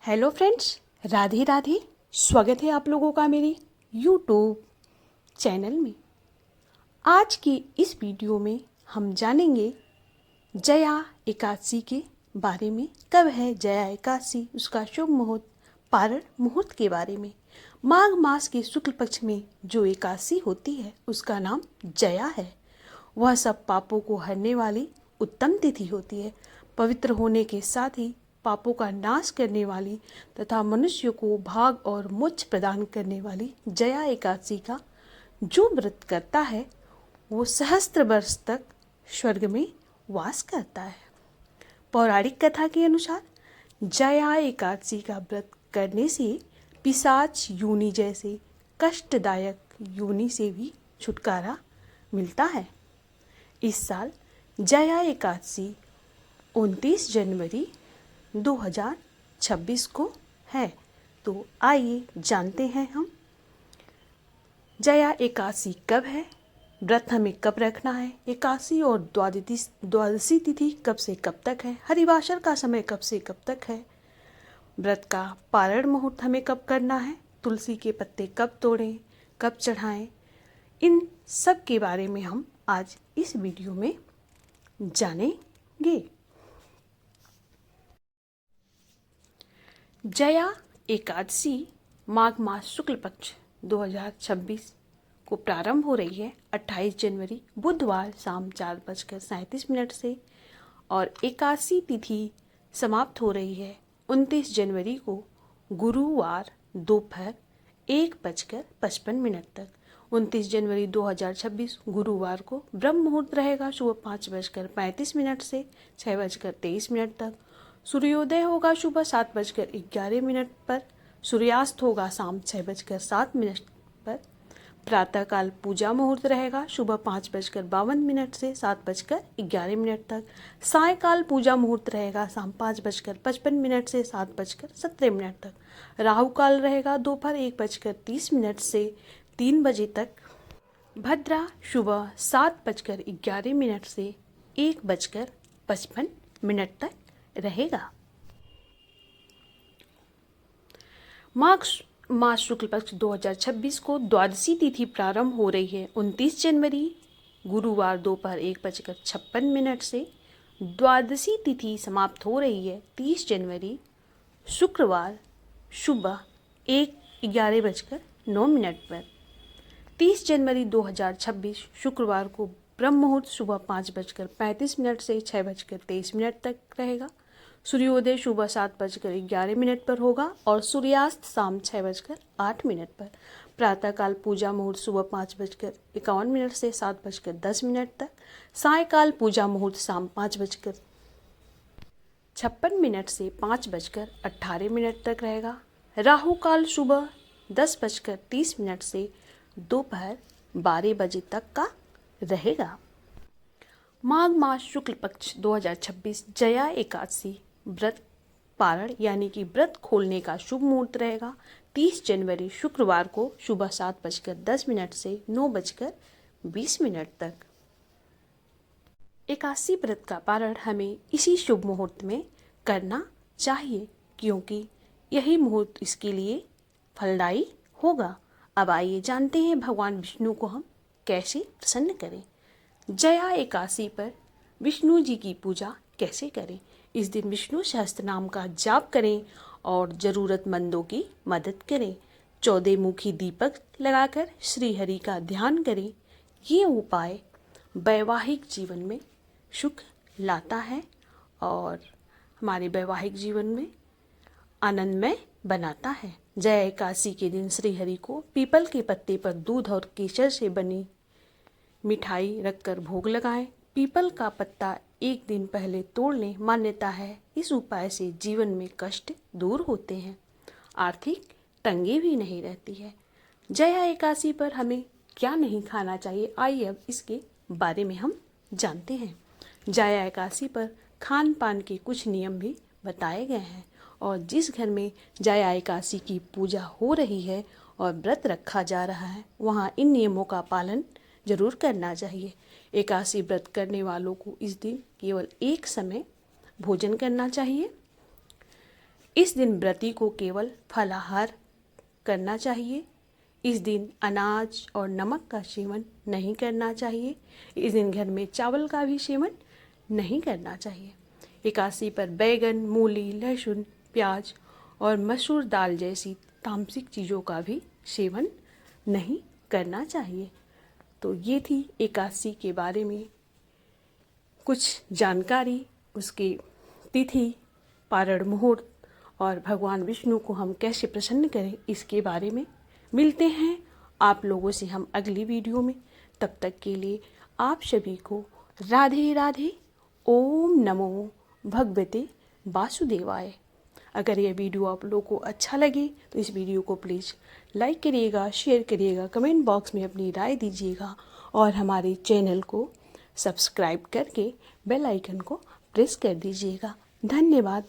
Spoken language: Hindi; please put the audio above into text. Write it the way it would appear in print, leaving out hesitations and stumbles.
Hello friends, Radhe Radhe. स्वागत है आप लोगों का मेरे यूट्यूब चैनल में। आज की इस वीडियो में हम जानेंगे जया एकादशी के बारे में। कब है जया एकादशी, उसका शुभ मुहूर्त, पारण मुहूर्त के बारे में। माघ मास के शुक्ल पक्ष में जो एकादशी होती है उसका नाम जया है। वह सब पापों को हरने वाली उत्तम तिथि होती है। पवित्र होने के साथ ही पापों का नाश करने वाली तथा मनुष्य को भाग और मोक्ष प्रदान करने वाली जया एकादशी का जो व्रत करता है वो सहस्त्र वर्ष तक स्वर्ग में वास करता है। पौराणिक कथा के अनुसार जया एकादशी का व्रत करने से पिशाच योनि जैसे कष्टदायक योनि से भी छुटकारा मिलता है। इस साल जया एकादशी 29 जनवरी 2026 को है। तो आइए जानते हैं हम जया एकादशी कब है, व्रत हमें कब रखना है, एकादशी और द्वादशी तिथि कब से कब तक है, हरिवासर का समय कब से कब तक है, व्रत का पारण मुहूर्त हमें कब करना है, तुलसी के पत्ते कब तोड़ें, कब चढ़ाएं, इन सब के बारे में हम आज इस वीडियो में जानेंगे। जया एकादशी माघ मास शुक्ल पक्ष 2026 को प्रारंभ हो रही है 28 जनवरी बुधवार शाम 4:37 से और एकादशी तिथि समाप्त हो रही है 29 जनवरी को गुरुवार दोपहर 1:55 तक। 29 जनवरी 2026 गुरुवार को ब्रह्म मुहूर्त रहेगा सुबह 5:35 से 6:23 तक। सूर्योदय होगा सुबह 7:11 पर। सूर्यास्त होगा शाम 6:07 पर। प्रातःकाल पूजा मुहूर्त रहेगा सुबह 5:52 से 7:11 तक। सायकाल पूजा मुहूर्त रहेगा शाम 5:55 से 7:17 तक। राहु काल रहेगा दोपहर 1:30 से 3 बजे तक। भद्रा सुबह 7:11 से 1:55 तक रहेगा। माघ मास शुक्ल पक्ष 2026 को द्वादशी तिथि प्रारंभ हो रही है 29 जनवरी गुरुवार दोपहर 1:56 से। द्वादशी तिथि समाप्त हो रही है 30 जनवरी शुक्रवार सुबह 11:09 पर। 30 जनवरी 2026 शुक्रवार को ब्रह्म मुहूर्त सुबह 5:35 से 6:23 तक रहेगा। सूर्योदय सुबह 7:11 पर होगा और सूर्यास्त शाम 6:08 पर। प्रातःकाल पूजा मुहूर्त सुबह 5:51 से 7:10 तक। सायकाल पूजा मुहूर्त शाम 5:56 से 5:18 तक रहेगा। राहु काल सुबह 10:30 से दोपहर 12 बजे तक का रहेगा। माघ मास शुक्ल पक्ष 2026 जया एकादशी व्रत पारण यानी कि व्रत खोलने का शुभ मुहूर्त रहेगा 30 जनवरी शुक्रवार को सुबह 7:10 से 9:20 तक। एकादशी व्रत का पारण हमें इसी शुभ मुहूर्त में करना चाहिए क्योंकि यही मुहूर्त इसके लिए फलदायी होगा। अब आइए जानते हैं भगवान विष्णु को हम कैसे प्रसन्न करें। जया एकादशी पर विष्णु जी की पूजा कैसे करें। इस दिन विष्णु सहस्त्र नाम का जाप करें और ज़रूरतमंदों की मदद करें। 14 मुखी दीपक लगाकर श्री हरि का ध्यान करें। ये उपाय वैवाहिक जीवन में सुख लाता है और हमारे वैवाहिक जीवन में आनंदमय बनाता है। जया एकादशी के दिन श्री हरि को पीपल के पत्ते पर दूध और केसर से बनी मिठाई रखकर भोग लगाएं। पीपल का पत्ता एक दिन पहले तोड़ लें। मान्यता है इस उपाय से जीवन में कष्ट दूर होते हैं, आर्थिक तंगी भी नहीं रहती है। जया एकादशी पर हमें क्या नहीं खाना चाहिए, आइए अब इसके बारे में हम जानते हैं। जया एकादशी पर खान पान के कुछ नियम भी बताए गए हैं और जिस घर में जया एकादशी की पूजा हो रही है और व्रत रखा जा रहा है वहाँ इन नियमों का पालन जरूर करना चाहिए। एकादशी व्रत करने वालों को इस दिन केवल एक समय भोजन करना चाहिए। इस दिन व्रती को केवल फलाहार करना चाहिए। इस दिन अनाज और नमक का सेवन नहीं करना चाहिए। इस दिन घर में चावल का भी सेवन नहीं करना चाहिए। एकादशी पर बैगन, मूली, लहसुन, प्याज और मसूर दाल जैसी तामसिक चीज़ों का भी सेवन नहीं करना चाहिए। तो ये थी एकादशी के बारे में कुछ जानकारी, उसकी तिथि, पारण मुहूर्त और भगवान विष्णु को हम कैसे प्रसन्न करें इसके बारे में। मिलते हैं आप लोगों से हम अगली वीडियो में। तब तक के लिए आप सभी को राधे राधे। ओम नमो भगवते वासुदेवाय। अगर यह वीडियो आप लोगों को अच्छा लगे तो इस वीडियो को प्लीज़ लाइक करिएगा, शेयर करिएगा, कमेंट बॉक्स में अपनी राय दीजिएगा और हमारे चैनल को सब्सक्राइब करके बेल आइकन को प्रेस कर दीजिएगा। धन्यवाद।